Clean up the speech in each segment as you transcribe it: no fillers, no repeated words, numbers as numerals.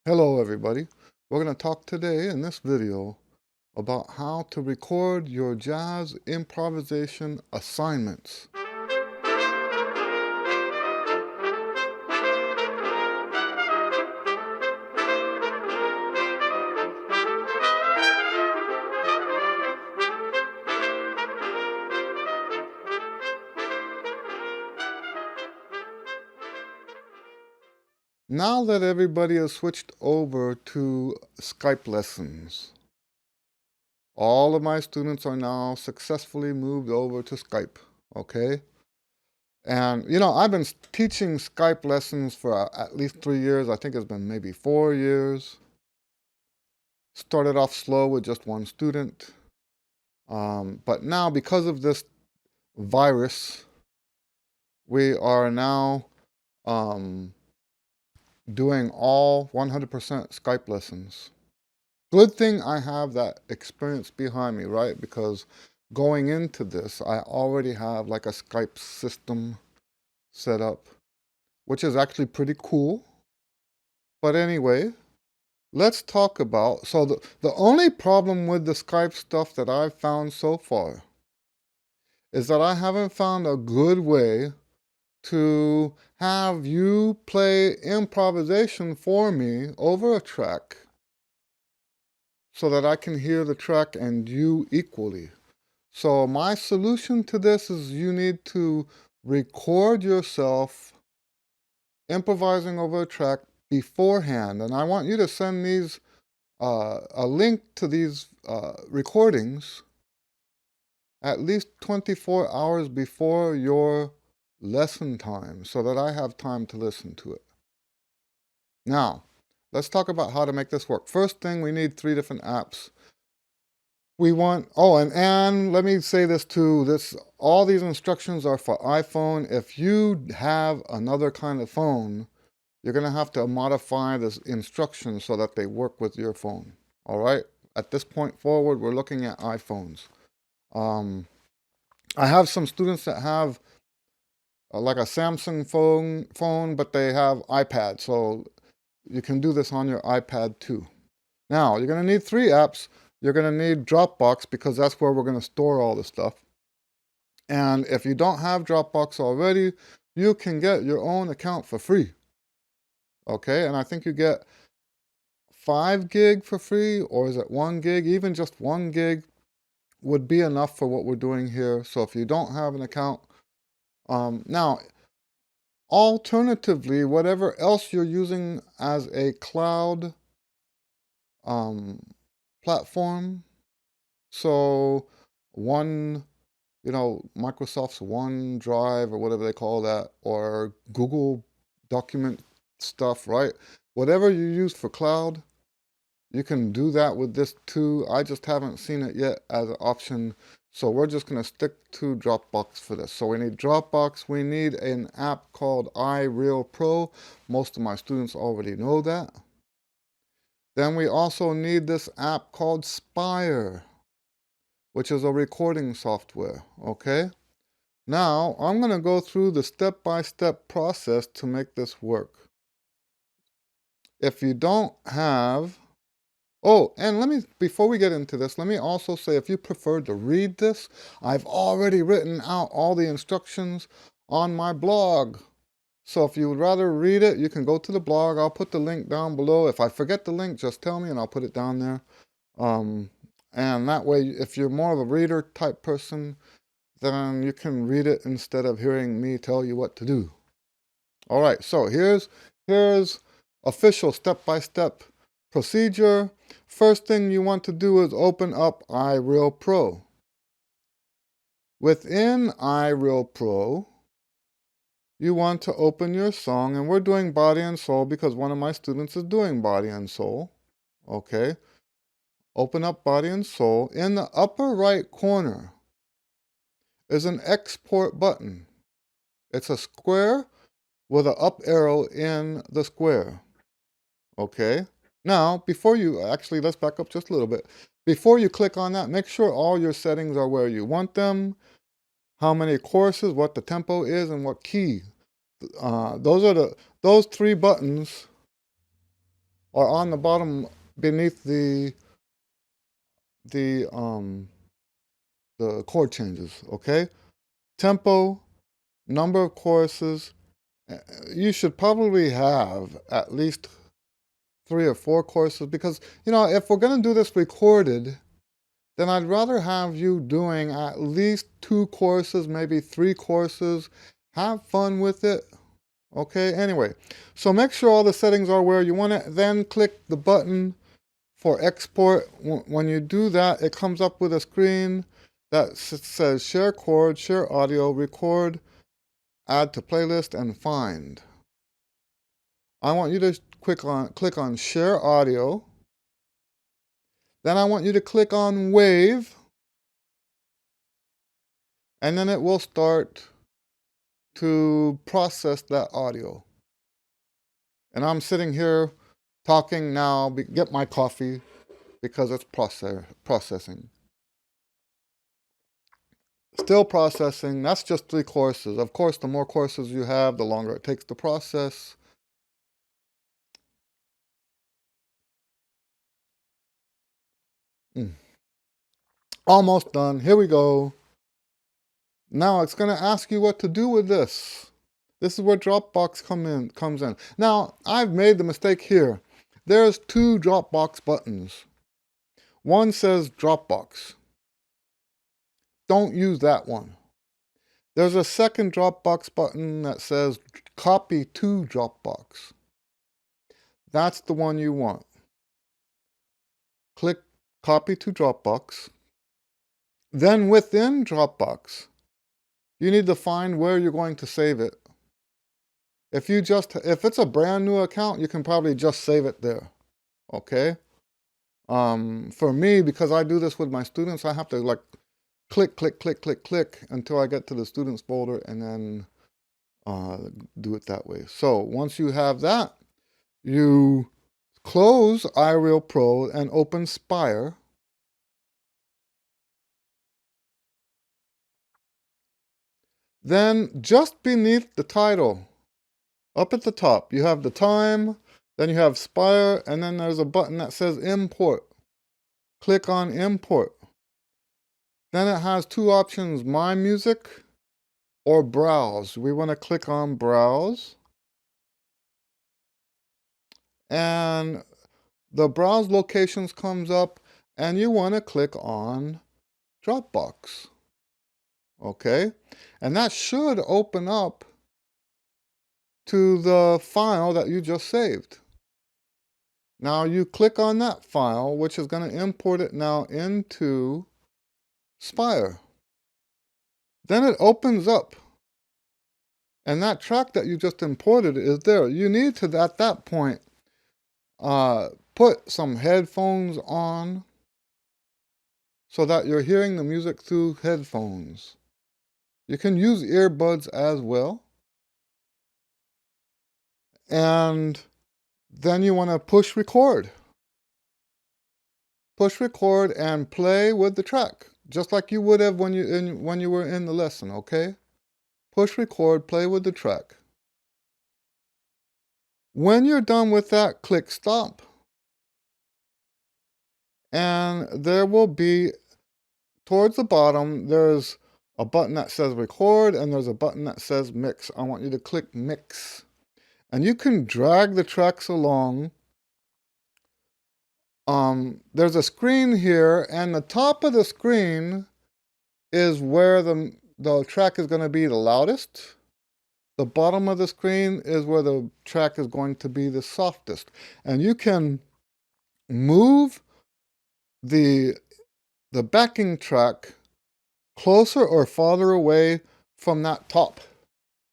Hello everybody. We're going to talk today in this video about how to record your jazz improvisation assignments. Now that everybody has switched over to Skype lessons, all of my students are now successfully moved over to Skype, okay? And, I've been teaching Skype lessons for at least 3 years. I think it's been maybe 4 years. Started off slow with just one student. But now, because of this virus, we are now doing all 100% Skype lessons. Good thing I have that experience behind me, right? Because going into this, I already have like a Skype system set up, which is actually pretty cool. But anyway, let's talk about, so the only problem with the Skype stuff that I've found so far is that I haven't found a good way to have you play improvisation for me over a track so that I can hear the track and you equally. So my solution to this is you need to record yourself improvising over a track beforehand. And I want you to send these, a link to these recordings at least 24 hours before your lesson time so that I have time to listen to it. Now, let's talk about how to make this work. First thing, we need 3 different apps. We want, and let me say this too, all these instructions are for iPhone. If you have another kind of phone, you're going to have to modify this instruction so that they work with your phone. All right? At this point forward, we're looking at iPhones. I have some students that have like a Samsung phone, but they have iPad, so you can do this on your iPad too. Now, you're going to need 3 apps. You're going to need Dropbox because that's where we're going to store all the stuff. And if you don't have Dropbox already, you can get your own account for free. Okay, and I think you get 5 gig for free, or is it 1 gig? Even just 1 gig would be enough for what we're doing here. So if you don't have an account, now, alternatively, whatever else you're using as a cloud platform, so Microsoft's OneDrive or whatever they call that, or Google document stuff, right? Whatever you use for cloud, you can do that with this too. I just haven't seen it yet as an option. So we're just going to stick to Dropbox for this. So we need Dropbox. We need an app called iRealPro. Most of my students already know that. Then we also need this app called Spire, which is a recording software, okay? Now, I'm going to go through the step-by-step process to make this work. If you don't have... Oh, and before we get into this, let me also say, if you prefer to read this, I've already written out all the instructions on my blog. So if you would rather read it, you can go to the blog. I'll put the link down below. If I forget the link, just tell me and I'll put it down there. And that way, if you're more of a reader type person, then you can read it instead of hearing me tell you what to do. All right, so here's official step-by-step procedure. First thing you want to do is open up iRealPro. Within iRealPro, you want to open your song, and we're doing Body and Soul because one of my students is doing Body and Soul. Okay, open up Body and Soul. In the upper right corner is an export button. It's a square with an up arrow in the square. Okay. Now, let's back up just a little bit. Before you click on that, make sure all your settings are where you want them, how many choruses, what the tempo is, and what key. Those 3 buttons or on the bottom beneath the the chord changes, okay? Tempo, number of choruses. You should probably have at least 3 or 4 choruses because, if we're going to do this recorded, then I'd rather have you doing at least 2 choruses, maybe 3 choruses. Have fun with it. Okay, anyway, so make sure all the settings are where you want it. Then click the button for export. When you do that, it comes up with a screen that says share chord, share audio, record, add to playlist, and find. I want you to click on share audio. Then I want you to click on wave, and then it will start to process that audio. And I'm sitting here talking now, get my coffee, because it's processing. Still processing, that's just 3 choruses. Of course, the more choruses you have, the longer it takes to process. Almost done, here we go. Now it's gonna ask you what to do with this. This is where Dropbox comes in. Now, I've made the mistake here. There's 2 Dropbox buttons. One says Dropbox. Don't use that one. There's a second Dropbox button that says Copy to Dropbox. That's the one you want. Click Copy to Dropbox. Then within Dropbox, you need to find where you're going to save it. If it's a brand new account, you can probably just save it there. Okay? For me, because I do this with my students, I have to click until I get to the students folder and then do it that way. So once you have that, you close iReal Pro and open Spire. Then just beneath the title, up at the top, you have the time, then you have Spire, and then there's a button that says Import. Click on Import. Then it has 2 options, My Music or Browse. We want to click on Browse. And the Browse Locations comes up, and you want to click on Dropbox. Okay? And that should open up to the file that you just saved. Now you click on that file, which is going to import it now into Spire. Then it opens up, and that track that you just imported is there. You need to, at that point, put some headphones on so that you're hearing the music through headphones. You can use earbuds as well. And then you want to push record. Push record and play with the track, just like you would have when you were in the lesson, okay? Push record, play with the track. When you're done with that, click stop. And there will be, towards the bottom, there's a button that says record, and there's a button that says mix. I want you to click mix. And you can drag the tracks along. There's a screen here, and the top of the screen is where the track is going to be the loudest. The bottom of the screen is where the track is going to be the softest. And you can move the backing track closer or farther away from that top,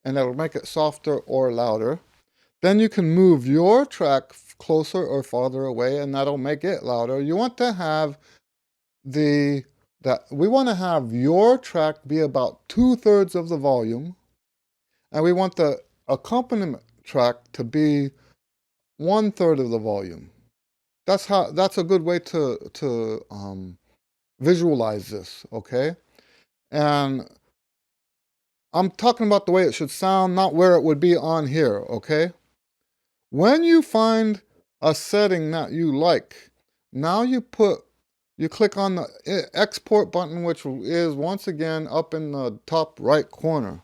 and that'll make it softer or louder. Then you can move your track closer or farther away, and that'll make it louder. You want to have we want to have your track be about 2/3 of the volume, and we want the accompaniment track to be 1/3 of the volume. That's a good way to visualize this, okay? And I'm talking about the way it should sound, not where it would be on here, okay? When you find a setting that you like. Now you click on the export button, which is once again up in the top right corner.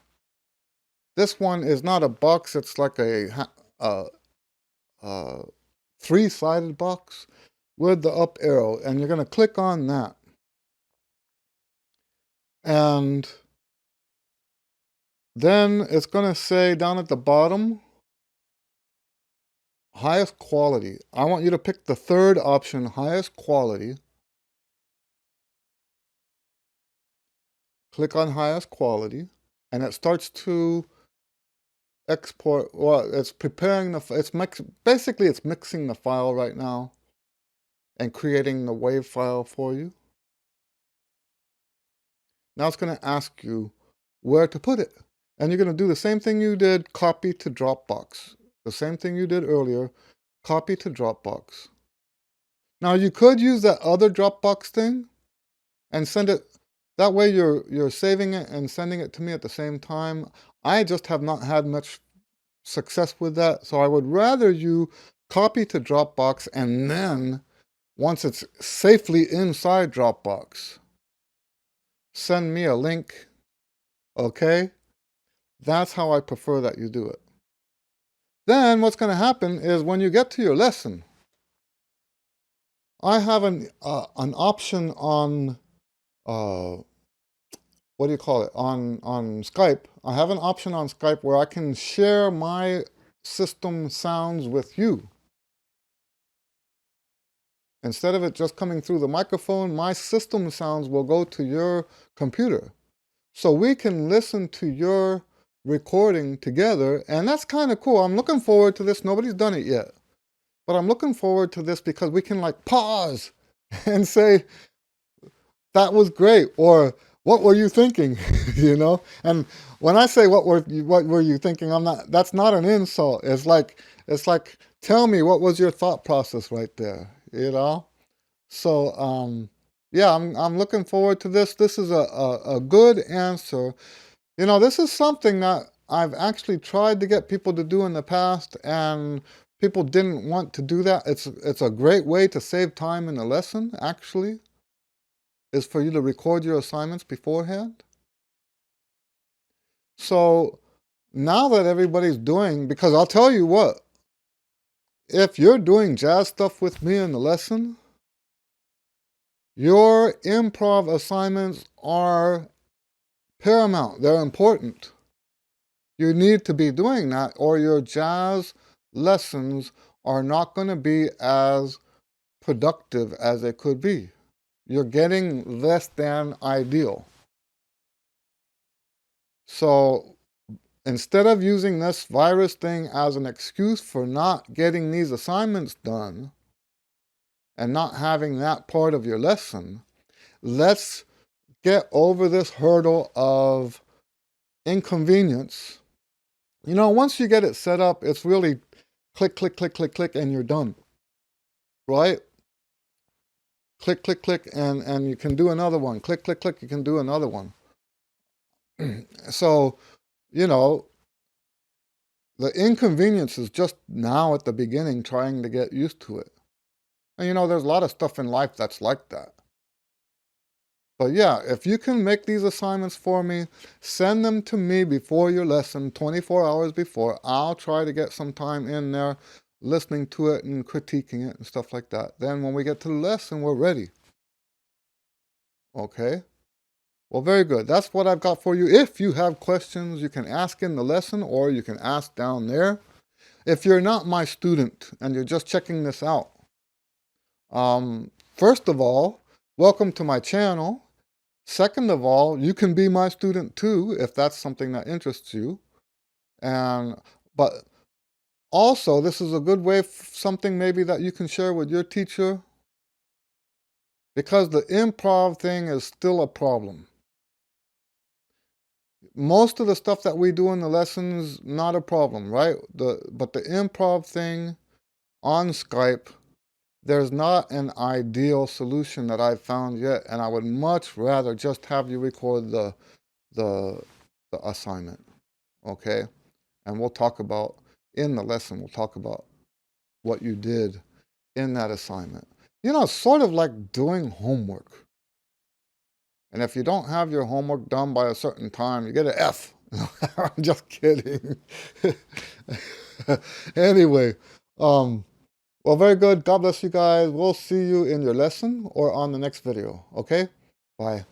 This one is not a box, it's like a three-sided box with the up arrow, and you're going to click on that. And then it's going to say down at the bottom, highest quality. I want you to pick the third option, highest quality. Click on highest quality, and it starts to export. Well, it's preparing basically it's mixing the file right now and creating the WAV file for you. Now it's going to ask you where to put it. And you're going to do the same thing you did, copy to Dropbox. The same thing you did earlier, copy to Dropbox. Now you could use that other Dropbox thing and send it. That way you're saving it and sending it to me at the same time. I just have not had much success with that. So I would rather you copy to Dropbox, and then once it's safely inside Dropbox, send me a link, okay? That's how I prefer that you do it. Then what's going to happen is when you get to your lesson, I have an option on, what do you call it, on Skype. I have an option on Skype where I can share my system sounds with you. Instead of it just coming through the microphone, my system sounds will go to your computer. So we can listen to your recording together, and that's kind of cool. I'm looking forward to this. Nobody's done it yet. But I'm looking forward to this because we can like pause and say, that was great, or what were you thinking? You know? And when I say what were you thinking, that's not an insult. It's like, tell me, what was your thought process right there? You know? So yeah, I'm looking forward to this. This is a good answer. You know, this is something that I've actually tried to get people to do in the past, and people didn't want to do that. It's a great way to save time in a lesson, actually, is for you to record your assignments beforehand. So now that everybody's doing, because I'll tell you what, if you're doing jazz stuff with me in the lesson, your improv assignments are paramount. They're important. You need to be doing that, or your jazz lessons are not going to be as productive as they could be. You're getting less than ideal. So instead of using this virus thing as an excuse for not getting these assignments done and not having that part of your lesson, let's get over this hurdle of inconvenience. You know, once you get it set up, it's really click, click, click, click, click, and you're done, right? Click, click, click, and you can do another one. Click, click, click, you can do another one. So, you know, the inconvenience is just now at the beginning trying to get used to it. And you know, there's a lot of stuff in life that's like that. But yeah, if you can make these assignments for me, send them to me before your lesson, 24 hours before. I'll try to get some time in there listening to it and critiquing it and stuff like that. Then when we get to the lesson, we're ready. Okay? Well, very good. That's what I've got for you. If you have questions, you can ask in the lesson or you can ask down there. If you're not my student and you're just checking this out, first of all, welcome to my channel. Second of all, you can be my student too if that's something that interests you. But also, this is a good way, something maybe that you can share with your teacher, because the improv thing is still a problem. Most of the stuff that we do in the lessons, not a problem, right? But the improv thing on Skype, there's not an ideal solution that I've found yet, and I would much rather just have you record the assignment, okay? And we'll talk about, in the lesson, we'll talk about what you did in that assignment. You know, it's sort of like doing homework. And if you don't have your homework done by a certain time, you get an F. I'm just kidding. Anyway, well, very good. God bless you guys. We'll see you in your lesson or on the next video. Okay? Bye.